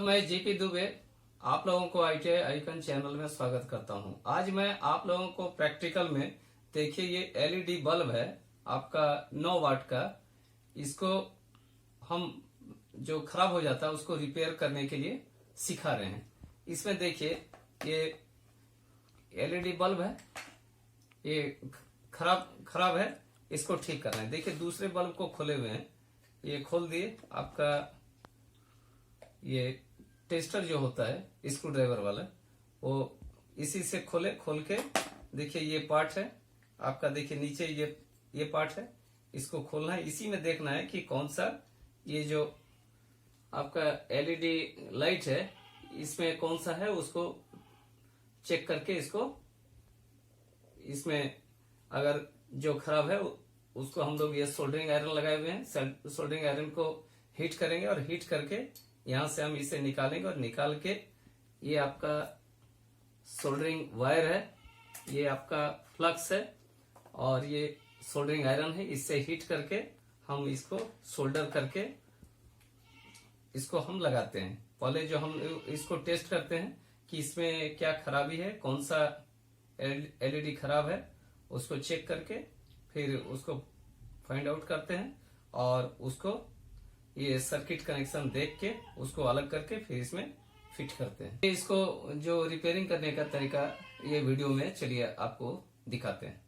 मैं जीपी दुबे आप लोगों को आई.T.I आइकन चैनल में स्वागत करता हूं। आज मैं आप लोगों को प्रैक्टिकल में देखिए ये एलईडी बल्ब है आपका 9 वाट का। इसको हम जो खराब हो जाता है उसको रिपेयर करने के लिए सिखा रहे हैं। इसमें देखिए ये एलईडी बल्ब है, ये खराब है, इसको ठीक कर रहे हैं। देखिए दूसरे बल्ब को खोले हुए हैं, ये खोल दिए। आपका ये टेस्टर जो होता है स्क्रू ड्राइवर वाला, वो इसी से खोल के देखिए ये पार्ट है आपका। देखिए नीचे ये पार्ट है, इसको खोलना है। इसी में देखना है कि कौन सा ये जो आपका एलईडी लाइट है इसमें कौन सा है, उसको चेक करके इसमें अगर जो खराब है उसको हम लोग ये सोल्डरिंग आयरन लगाए हुए हैं। सोल्डरिंग आयरन को हीट करेंगे और हीट करके यहां से हम इसे निकालेंगे और निकाल के ये आपका सोल्डरिंग वायर है, ये आपका फ्लक्स है और ये सोल्डरिंग आयरन है। इससे हीट करके हम इसको सोल्डर करके इसको हम लगाते हैं। पहले जो हम इसको टेस्ट करते हैं कि इसमें क्या खराबी है, कौन सा एलईडी खराब है, उसको चेक करके फिर उसको फाइंड आउट करते हैं और उसको ये सर्किट कनेक्शन देख के उसको अलग करके फिर इसमें फिट करते हैं। इसको जो रिपेयरिंग करने का तरीका ये वीडियो में चलिए आपको दिखाते हैं।